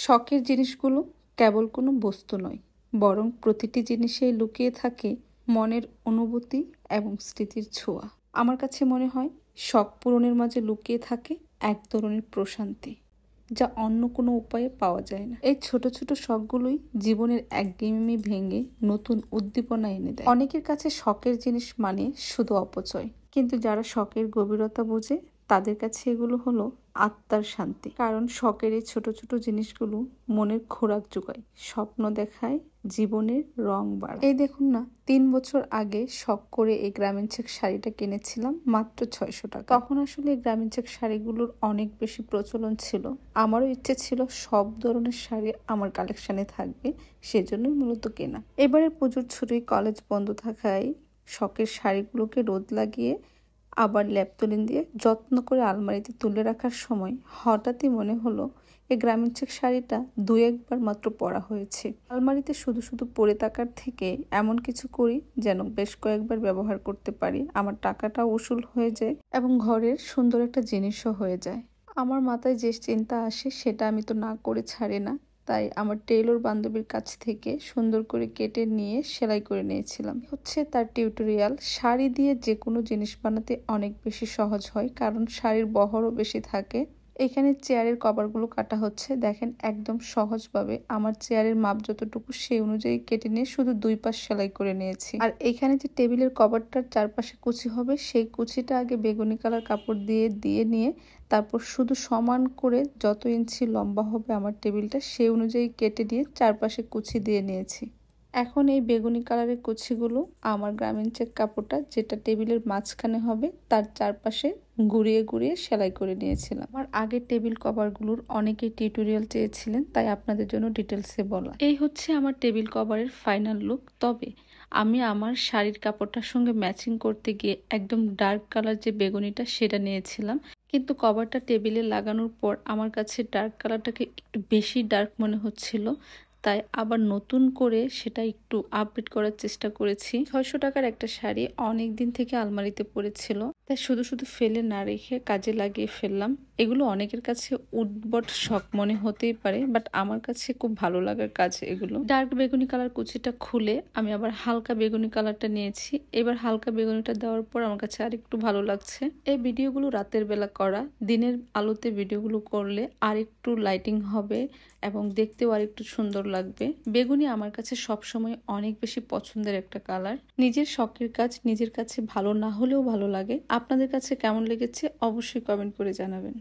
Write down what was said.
শখের জিনিসগুলো কেবল কোনো বস্তু নয়, বরং প্রতিটি জিনিসেই লুকিয়ে থাকে মনের অনুভূতি এবং স্মৃতির ছোঁয়া। আমার কাছে মনে হয় শখ পূরণের মাঝে লুকিয়ে থাকে এক ধরনের প্রশান্তি, যা অন্য কোনো উপায়ে পাওয়া যায় না। এই ছোট ছোট শখগুলোই জীবনের একঘেয়েমি ভেঙে নতুন উদ্দীপনা এনে দেয়। অনেকের কাছে শখের জিনিস মানে শুধু অপচয়, কিন্তু যারা শখের গভীরতা বোঝে তাদের কাছে এগুলো হলো আত্মার শান্তি। কারণ শখের এই ছোট ছোট জিনিসগুলো মনের খোরাক যোগায়, স্বপ্ন দেখায়, জীবনের রং বাড়ায়। এই দেখুন না, 3 বছর আগে শখ করে এই গ্রামীণ চেক শাড়িটা কিনেছিলাম মাত্র 600 টাকা। তখন আসলে এই গ্রামীণ চেক শাড়িগুলোর অনেক বেশি প্রচলন ছিল। আমারও ইচ্ছে ছিল সব ধরনের শাড়ি আমার কালেকশনে থাকবে, সেজন্যই মূলত কেনা। এবারের পুজোর ছুটি, কলেজ বন্ধ থাকায় শখের শাড়িগুলোকে রোদ লাগিয়ে আবার ল্যাপতলিন দিয়ে যত্ন করে আলমারিতে তুলে রাখার সময় হঠাৎই মনে হলো এই গ্রামীণ চেক শাড়িটা 2-1 বার মাত্র পরা হয়েছে। আলমারিতে শুধু শুধু পরে থাকার থেকে এমন কিছু করি যেন বেশ কয়েকবার ব্যবহার করতে পারি, আমার টাকাটাও উসুল হয়ে যায় এবং ঘরের সুন্দর একটা জিনিসও হয়ে যায়। আমার মাথায় যে চিন্তা আসে সেটা আমি তো না করে ছাড়ি না, তাই আমার টেইলর বান্ধবীর কাছ থেকে সুন্দর করে কেটে নিয়ে সেলাই করে নিয়েছিলাম। হচ্ছে তার টিউটোরিয়াল। শাড়ি দিয়ে যে কোনো জিনিস বানাতে অনেক বেশি সহজ হয়, কারণ শাড়ির বহরও বেশি থাকে। এখানে চেয়ারের কভারগুলো কাটা হচ্ছে, দেখেন একদম সহজভাবে আমার চেয়ারের মাপ যতটুকু সেই অনুযায়ী কেটে নিয়ে শুধু 2 পাশ সেলাই করে নিয়েছি। আর এখানে যে টেবিলের কভারটার চারপাশে কুচি হবে, সেই কুচিটা আগে বেগুনি কালার কাপড় দিয়ে নিয়ে তারপর শুধু সমান করে যত ইঞ্চি লম্বা হবে আমার টেবিলটা সেই অনুযায়ী কেটে নিয়ে চারপাশে কুচি দিয়ে নিয়েছি। এখন এই বেগুনি কালারের কুচিগুলো আমার গ্রামীণ চেক কাপড়টা যেটা টেবিলের মাঝখানে হবে তার চারপাশে ঘুরিয়ে ঘুরিয়ে সেলাই করে নিয়েছিলাম। আমার আগের টেবিল কভারগুলোর অনেকেই টিউটোরিয়াল চেয়েছিলেন, তাই আপনাদের জন্য ডিটেলসে বলা। এই হচ্ছে আমার টেবিল কভারের ফাইনাল লুক। তবে আমি আমার শাড়ির কাপড়টার সঙ্গে ম্যাচিং করতে গিয়ে একদম ডার্ক কালার যে বেগুনিটা সেটা নিয়েছিলাম, কিন্তু কভারটা টেবিলে লাগানোর পর আমার কাছে ডার্ক কালারটাকে একটু বেশি ডার্ক মনে হচ্ছিল, তাই আবার নতুন করে সেটা একটু আপডেট করার চেষ্টা করেছি। 600 টাকার একটা শাড়ি অনেক দিন থেকে আলমারিতে পড়েছিল, তাই শুধু শুধু ফেলে না রেখে কাজে লাগিয়ে ফেললাম। এগুলো অনেকের কাছে উদ্ভট শখ মনে হতেই পারে, বাট আমার কাছে খুব ভালো লাগার কাজ এগুলো। ডার্ক বেগুনি কালার কুচিটা খুলে আমি আবার হালকা বেগুনি কালারটা নিয়েছি। এবার হালকা বেগুনিটা দেওয়ার পর আমার কাছে আর একটু ভালো লাগছে। এই ভিডিওগুলো রাতের বেলা করা, দিনের আলোতে ভিডিওগুলো করলে আর একটু লাইটিং হবে এবং দেখতেও আর একটু সুন্দর লাগবে। বেগুনি আমার কাছে সবসময় অনেক বেশি পছন্দের একটা কালার। নিজের শখের কাজ নিজের কাছে ভালো না হলেও ভালো লাগে। আপনাদের কাছে কেমন লেগেছে অবশ্যই কমেন্ট করে জানাবেন।